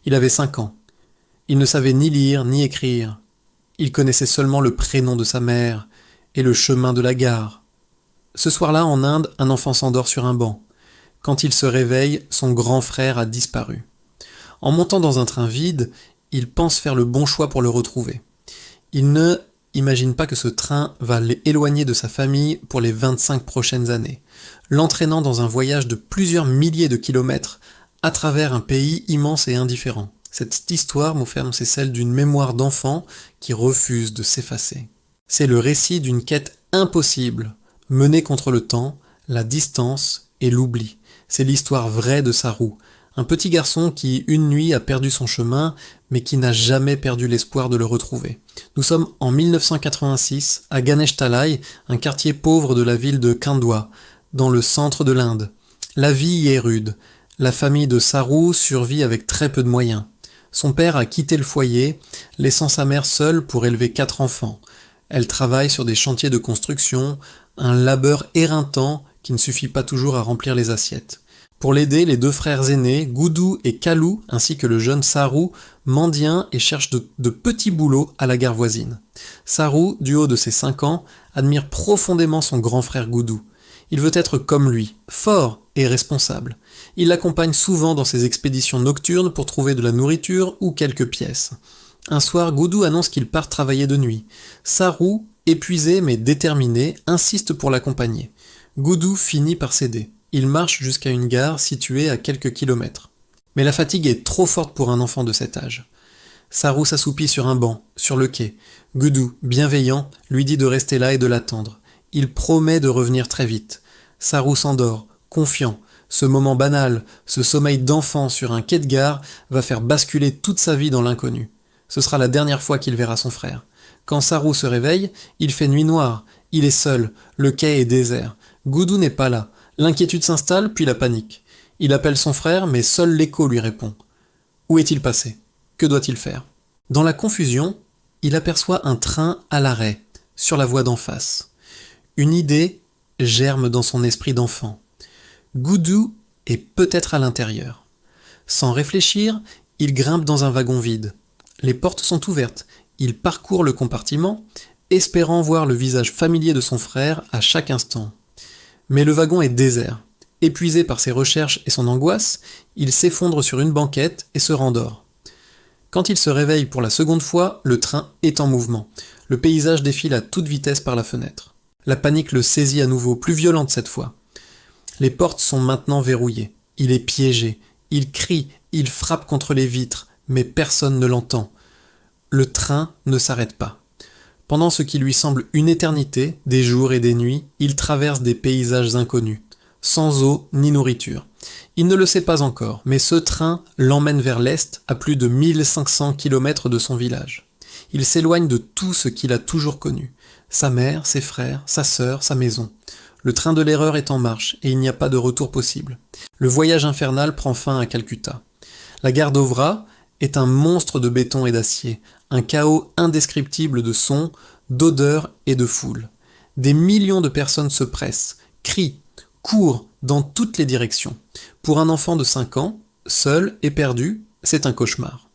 Il avait 5 ans. Il ne savait ni lire ni écrire. Il connaissait seulement le prénom de sa mère et le chemin de la gare. Ce soir-là, en Inde, un enfant s'endort sur un banc. Quand il se réveille, son grand frère a disparu. En montant dans un train vide, il pense faire le bon choix pour le retrouver. Il ne imagine pas que ce train va l'éloigner de sa famille pour les 25 prochaines années, l'entraînant dans un voyage de plusieurs milliers de kilomètres à travers un pays immense et indifférent. Cette histoire, mon frère, c'est celle d'une mémoire d'enfant qui refuse de s'effacer. C'est le récit d'une quête impossible, menée contre le temps, la distance et l'oubli. C'est l'histoire vraie de Saru, un petit garçon qui, une nuit, a perdu son chemin, mais qui n'a jamais perdu l'espoir de le retrouver. Nous sommes en 1986, à Ganeshtalai, un quartier pauvre de la ville de Khandwa, dans le centre de l'Inde. La vie y est rude. La famille de Saru survit avec très peu de moyens. Son père a quitté le foyer, laissant sa mère seule pour élever 4 enfants. Elle travaille sur des chantiers de construction, un labeur éreintant qui ne suffit pas toujours à remplir les assiettes. Pour l'aider, les 2 frères aînés, Goudou et Kalou, ainsi que le jeune Saru, mendient et cherchent de petits boulots à la gare voisine. Saru, du haut de ses 5 ans, admire profondément son grand frère Goudou. Il veut être comme lui, fort et responsable. Il l'accompagne souvent dans ses expéditions nocturnes pour trouver de la nourriture ou quelques pièces. Un soir, Goudou annonce qu'il part travailler de nuit. Saru, épuisé mais déterminé, insiste pour l'accompagner. Goudou finit par céder. Il marche jusqu'à une gare située à quelques kilomètres. Mais la fatigue est trop forte pour un enfant de cet âge. Saru s'assoupit sur un banc, sur le quai. Goudou, bienveillant, lui dit de rester là et de l'attendre. Il promet de revenir très vite. Saru s'endort, confiant. Ce moment banal, ce sommeil d'enfant sur un quai de gare va faire basculer toute sa vie dans l'inconnu. Ce sera la dernière fois qu'il verra son frère. Quand Saru se réveille, il fait nuit noire. Il est seul, le quai est désert. Goudou n'est pas là. L'inquiétude s'installe, puis la panique. Il appelle son frère, mais seul l'écho lui répond. Où est-il passé? Que doit-il faire? Dans la confusion, il aperçoit un train à l'arrêt, sur la voie d'en face. Une idée germe dans son esprit d'enfant. Goudou est peut-être à l'intérieur. Sans réfléchir, il grimpe dans un wagon vide. Les portes sont ouvertes. Il parcourt le compartiment, espérant voir le visage familier de son frère à chaque instant. Mais le wagon est désert. Épuisé par ses recherches et son angoisse, il s'effondre sur une banquette et se rendort. Quand il se réveille pour la seconde fois, le train est en mouvement. Le paysage défile à toute vitesse par la fenêtre. La panique le saisit à nouveau, plus violente cette fois. Les portes sont maintenant verrouillées. Il est piégé. Il crie, il frappe contre les vitres, mais personne ne l'entend. Le train ne s'arrête pas. Pendant ce qui lui semble une éternité, des jours et des nuits, il traverse des paysages inconnus, sans eau ni nourriture. Il ne le sait pas encore, mais ce train l'emmène vers l'est à plus de 1500 km de son village. Il s'éloigne de tout ce qu'il a toujours connu. Sa mère, ses frères, sa sœur, sa maison. Le train de l'erreur est en marche et il n'y a pas de retour possible. Le voyage infernal prend fin à Calcutta. La gare d'Ovra est un monstre de béton et d'acier, un chaos indescriptible de sons, d'odeurs et de foules. Des millions de personnes se pressent, crient, courent dans toutes les directions. Pour un enfant de 5 ans, seul et perdu, c'est un cauchemar.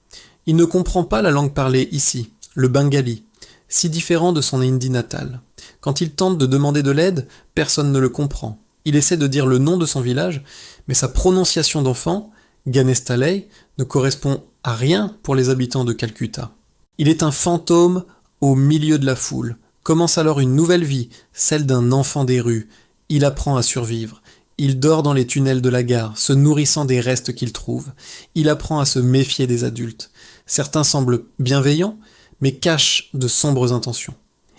Il ne comprend pas la langue parlée ici, le bengali, si différent de son hindi natal. Quand il tente de demander de l'aide, personne ne le comprend. Il essaie de dire le nom de son village, mais sa prononciation d'enfant, Ganeshtalai, ne correspond à rien pour les habitants de Calcutta. Il est un fantôme au milieu de la foule. Commence alors une nouvelle vie, celle d'un enfant des rues. Il apprend à survivre. Il dort dans les tunnels de la gare, se nourrissant des restes qu'il trouve. Il apprend à se méfier des adultes. Certains semblent bienveillants, mais cachent de sombres intentions.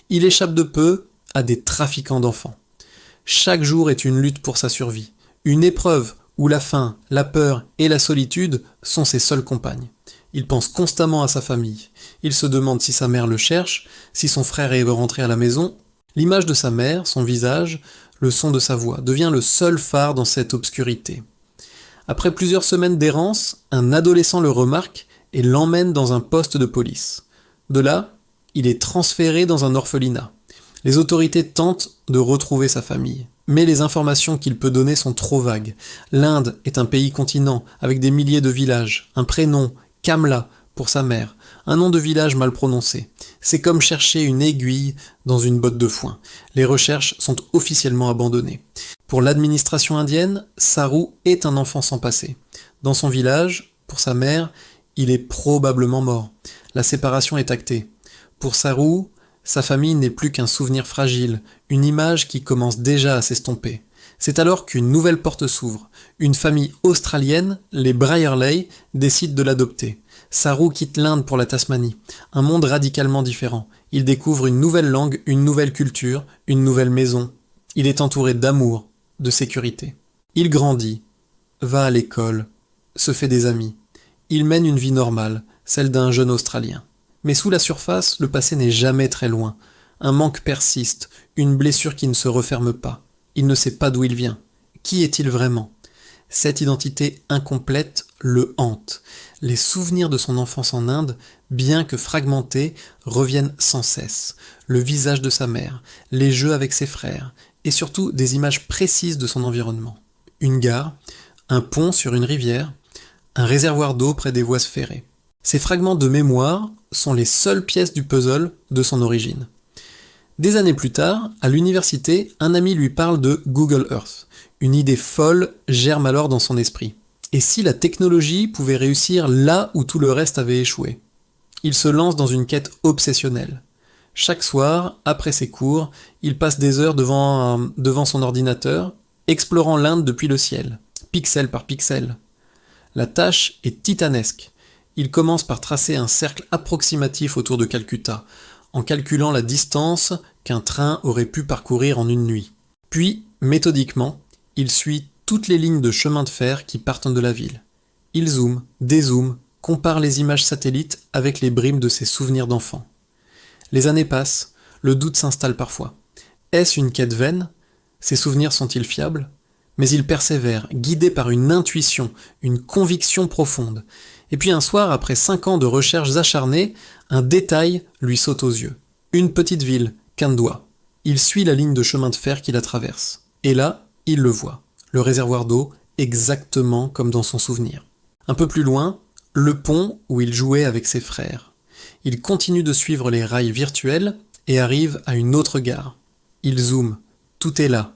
Il échappe de peu à des trafiquants d'enfants. Chaque jour est une lutte pour sa survie, une épreuve où la faim, la peur et la solitude sont ses seules compagnes. Il pense constamment à sa famille. Il se demande si sa mère le cherche, si son frère est rentré à la maison. L'image de sa mère, son visage, le son de sa voix devient le seul phare dans cette obscurité. Après plusieurs semaines d'errance, un adolescent le remarque et l'emmène dans un poste de police. De là, il est transféré dans un orphelinat. Les autorités tentent de retrouver sa famille. Mais les informations qu'il peut donner sont trop vagues. L'Inde est un pays continent, avec des milliers de villages, un prénom, Kamla pour sa mère, un nom de village mal prononcé. C'est comme chercher une aiguille dans une botte de foin. Les recherches sont officiellement abandonnées. Pour l'administration indienne, Saru est un enfant sans passé. Dans son village, pour sa mère, il est probablement mort. La séparation est actée. Pour Saru, sa famille n'est plus qu'un souvenir fragile, une image qui commence déjà à s'estomper. C'est alors qu'une nouvelle porte s'ouvre. Une famille australienne, les Brierley, décide de l'adopter. Saru quitte l'Inde pour la Tasmanie, un monde radicalement différent. Il découvre une nouvelle langue, une nouvelle culture, une nouvelle maison. Il est entouré d'amour, de sécurité. Il grandit, va à l'école, se fait des amis. Il mène une vie normale, celle d'un jeune Australien. Mais sous la surface, le passé n'est jamais très loin. Un manque persiste, une blessure qui ne se referme pas. Il ne sait pas d'où il vient. Qui est-il vraiment ? Cette identité incomplète le hante. Les souvenirs de son enfance en Inde, bien que fragmentés, reviennent sans cesse. Le visage de sa mère, les jeux avec ses frères, et surtout des images précises de son environnement. Une gare, un pont sur une rivière, un réservoir d'eau près des voies ferrées. Ces fragments de mémoire sont les seules pièces du puzzle de son origine. Des années plus tard, à l'université, un ami lui parle de Google Earth. Une idée folle germe alors dans son esprit. Et si la technologie pouvait réussir là où tout le reste avait échoué ? Il se lance dans une quête obsessionnelle. Chaque soir, après ses cours, il passe des heures devant son ordinateur, explorant l'Inde depuis le ciel, pixel par pixel. La tâche est titanesque. Il commence par tracer un cercle approximatif autour de Calcutta, en calculant la distance qu'un train aurait pu parcourir en une nuit. Puis, méthodiquement, il suit toutes les lignes de chemin de fer qui partent de la ville. Il zoome, dézoome, compare les images satellites avec les brimes de ses souvenirs d'enfant. Les années passent, le doute s'installe parfois. Est-ce une quête vaine ? Ses souvenirs sont-ils fiables ? Mais il persévère, guidé par une intuition, une conviction profonde. Et puis un soir, après 5 ans de recherches acharnées, un détail lui saute aux yeux. Une petite ville, Khandwa. Il suit la ligne de chemin de fer qui la traverse. Et là, il le voit. Le réservoir d'eau, exactement comme dans son souvenir. Un peu plus loin, le pont où il jouait avec ses frères. Il continue de suivre les rails virtuels et arrive à une autre gare. Il zoome. Tout est là.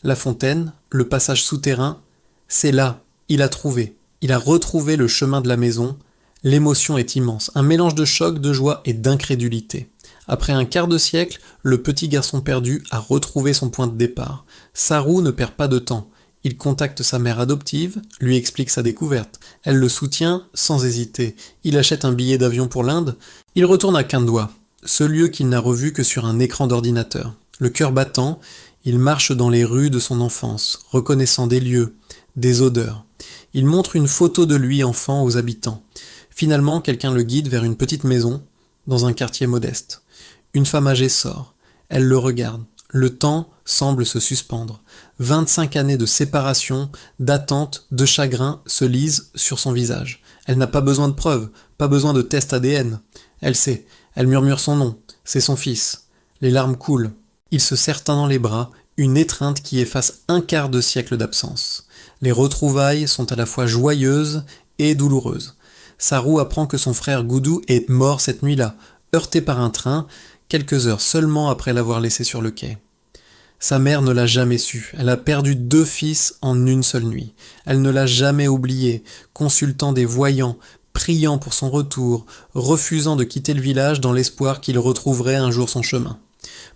La fontaine, le passage souterrain, c'est là. Il a trouvé. Il a retrouvé le chemin de la maison. L'émotion est immense. Un mélange de choc, de joie et d'incrédulité. Après un quart de siècle, le petit garçon perdu a retrouvé son point de départ. Saru ne perd pas de temps. Il contacte sa mère adoptive, lui explique sa découverte. Elle le soutient sans hésiter. Il achète un billet d'avion pour l'Inde. Il retourne à Khandwa, ce lieu qu'il n'a revu que sur un écran d'ordinateur. Le cœur battant, il marche dans les rues de son enfance, reconnaissant des lieux, des odeurs. Il montre une photo de lui enfant aux habitants. Finalement, quelqu'un le guide vers une petite maison, dans un quartier modeste. Une femme âgée sort. Elle le regarde. Le temps semble se suspendre. 25 années de séparation, d'attente, de chagrin se lisent sur son visage. Elle n'a pas besoin de preuves, pas besoin de test ADN. Elle sait, elle murmure son nom, c'est son fils. Les larmes coulent. Il se serre un dans les bras, une étreinte qui efface un quart de siècle d'absence. Les retrouvailles sont à la fois joyeuses et douloureuses. Saru apprend que son frère Goudou est mort cette nuit-là, heurté par un train, quelques heures seulement après l'avoir laissé sur le quai. Sa mère ne l'a jamais su, elle a perdu 2 fils en une seule nuit. Elle ne l'a jamais oublié, consultant des voyants, priant pour son retour, refusant de quitter le village dans l'espoir qu'il retrouverait un jour son chemin.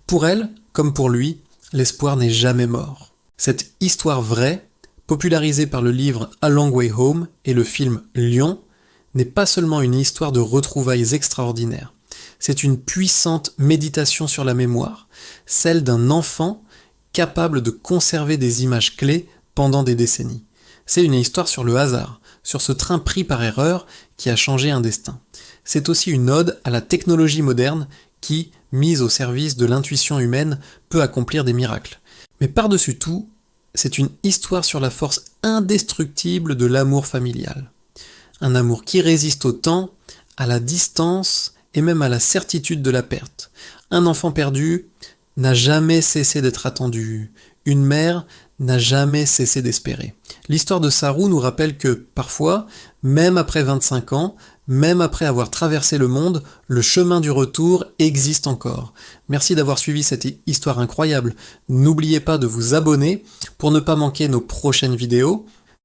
Pour elle, comme pour lui, l'espoir n'est jamais mort. Cette histoire vraie, popularisée par le livre A Long Way Home et le film Lion, n'est pas seulement une histoire de retrouvailles extraordinaires. C'est une puissante méditation sur la mémoire, celle d'un enfant capable de conserver des images clés pendant des décennies. C'est une histoire sur le hasard, sur ce train pris par erreur qui a changé un destin. C'est aussi une ode à la technologie moderne qui, mise au service de l'intuition humaine, peut accomplir des miracles. Mais par-dessus tout, c'est une histoire sur la force indestructible de l'amour familial. Un amour qui résiste au temps, à la distance et même à la certitude de la perte. Un enfant perdu n'a jamais cessé d'être attendu. Une mère n'a jamais cessé d'espérer. L'histoire de Saru nous rappelle que, parfois, même après 25 ans, Même après avoir traversé le monde, le chemin du retour existe encore. Merci d'avoir suivi cette histoire incroyable. N'oubliez pas de vous abonner pour ne pas manquer nos prochaines vidéos.